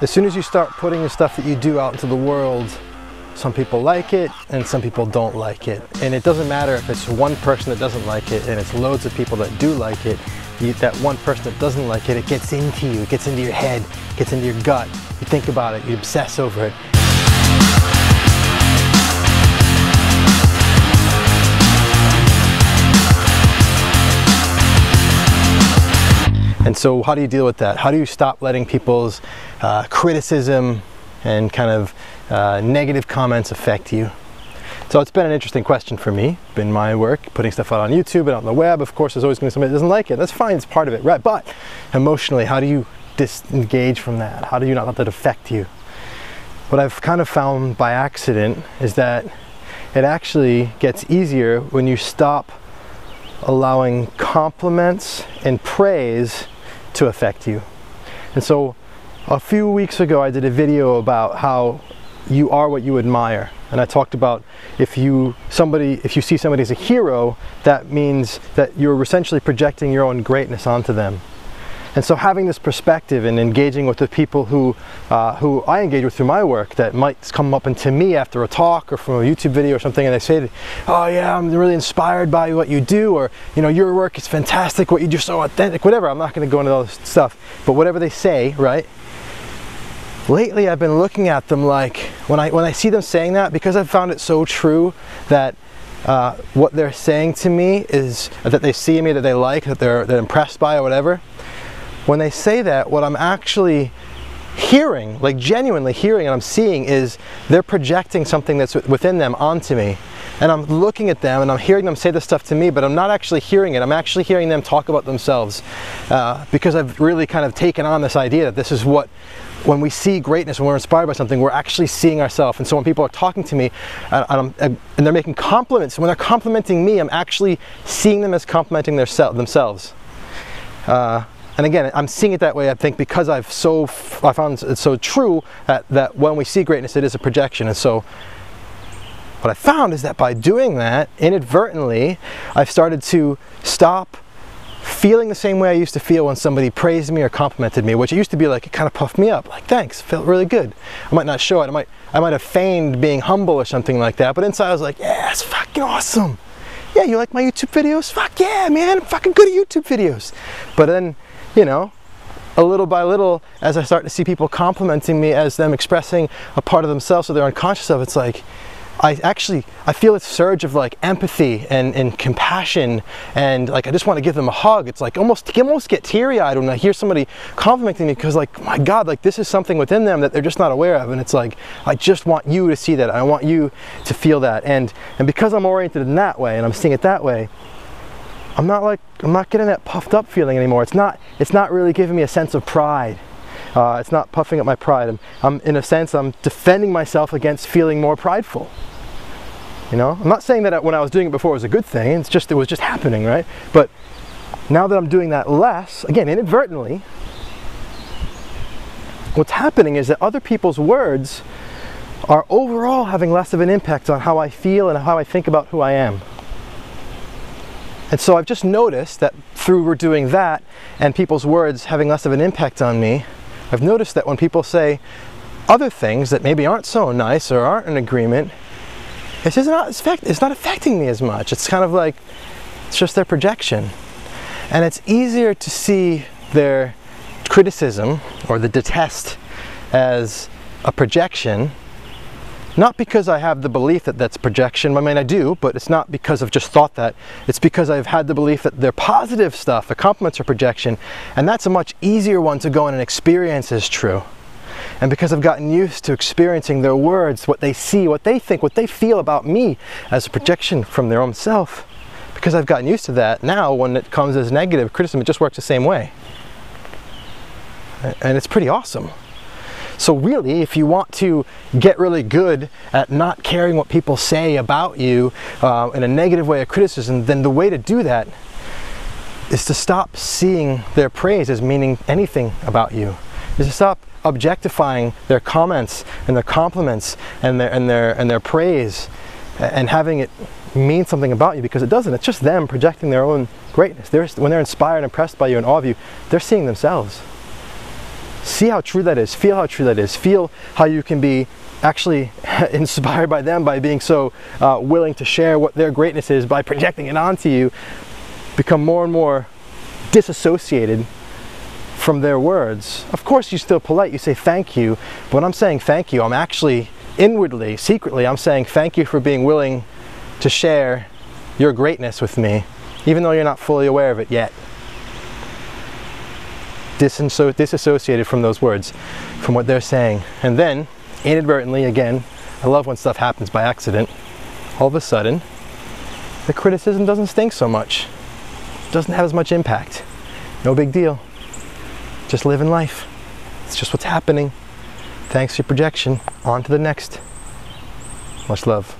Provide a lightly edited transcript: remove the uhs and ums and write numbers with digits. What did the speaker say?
as soon as you start putting the stuff that you do out into the world, some people like it and some people don't like it. And it doesn't matter if it's one person that doesn't like it and it's loads of people that do like it. That one person that doesn't like it, it gets into you, it gets into your head, it gets into your gut. You think about it, you obsess over it. And so how do you deal with that? How do you stop letting people's criticism and kind of negative comments affect you? So it's been an interesting question for me in my work, putting stuff out on YouTube and out on the web. Of course, there's always going to be somebody that doesn't like it. That's fine, it's part of it, right? But emotionally, how do you disengage from that? How do you not let that affect you? What I've kind of found by accident is that it actually gets easier when you stop allowing compliments and praise to affect you. And so a few weeks ago I did a video about how you are what you admire, and I talked about if you see somebody as a hero, that means that you're essentially projecting your own greatness onto them. And so having this perspective and engaging with the people who I engage with through my work that might come up into me after a talk or from a YouTube video or something, and they say, oh yeah, I'm really inspired by what you do, or you know, your work is fantastic, what you do is so authentic, whatever. I'm not going to go into all this stuff, but whatever they say, right? Lately I've been looking at them like, when I see them saying that, because I've found it so true that what they're saying to me is that they see in me, that they like, that they're impressed by or whatever. When they say that, what I'm actually hearing, like genuinely hearing and I'm seeing, is they're projecting something that's within them onto me. And I'm looking at them and I'm hearing them say this stuff to me, but I'm not actually hearing it. I'm actually hearing them talk about themselves, because I've really kind of taken on this idea that this is what, when we see greatness, when we're inspired by something, we're actually seeing ourselves. And so when people are talking to me and they're making compliments, when they're complimenting me, I'm actually seeing them as complimenting themselves. And again, I'm seeing it that way, I think, because I found it so true that when we see greatness, it is a projection. And so what I found is that by doing that, inadvertently, I've started to stop feeling the same way I used to feel when somebody praised me or complimented me, which it used to be like, it kind of puffed me up, like, thanks, felt really good. I might not show it, I might have feigned being humble or something like that, but inside I was like, yeah, it's fucking awesome. Yeah, you like my YouTube videos? Fuck yeah, man, I'm fucking good at YouTube videos. But then, you know, a little by little, as I start to see people complimenting me as them expressing a part of themselves that they're unconscious of, it's like, I feel this surge of like empathy and compassion, and like I just want to give them a hug. It's like almost get teary-eyed when I hear somebody complimenting me, because like, my God, like this is something within them that they're just not aware of. And it's like, I just want you to see that. I want you to feel that. And because I'm oriented in that way and I'm seeing it that way, I'm not getting that puffed up feeling anymore. It's not really giving me a sense of pride. It's not puffing up my pride. I'm in a sense, I'm defending myself against feeling more prideful. You know, I'm not saying that when I was doing it before it was a good thing. It was just happening, right? But now that I'm doing that less, again, inadvertently, what's happening is that other people's words are overall having less of an impact on how I feel and how I think about who I am. And so I've just noticed that through doing that and people's words having less of an impact on me, I've noticed that when people say other things that maybe aren't so nice or aren't in agreement, it's not affecting me as much. It's kind of like, it's just their projection. And it's easier to see their criticism or the detest as a projection, not because I have the belief that that's projection. I mean, I do, but it's not because I've just thought that. It's because I've had the belief that their positive stuff, the compliments, are projection, and that's a much easier one to go in and experience as true. And because I've gotten used to experiencing their words, what they see, what they think, what they feel about me as a projection from their own self, because I've gotten used to that, now when it comes as negative criticism, it just works the same way. And it's pretty awesome. So really, if you want to get really good at not caring what people say about you in a negative way of criticism, then the way to do that is to stop seeing their praise as meaning anything about you. Is to stop objectifying their comments and their compliments and their praise and having it mean something about you, because it doesn't. It's just them projecting their own greatness. When they're inspired and impressed by you and awe of you, they're seeing themselves. See how true that is. Feel how true that is. Feel how you can be actually inspired by them by being so willing to share what their greatness is by projecting it onto you. Become more and more disassociated from their words. Of course you're still polite, you say thank you, but when I'm saying thank you, I'm actually inwardly, secretly, I'm saying thank you for being willing to share your greatness with me, even though you're not fully aware of it yet. Disassociated from those words, from what they're saying. And then, inadvertently, again, I love when stuff happens by accident, all of a sudden, the criticism doesn't stink so much. It doesn't have as much impact. No big deal. Just living life. It's just what's happening. Thanks for your projection. On to the next. Much love.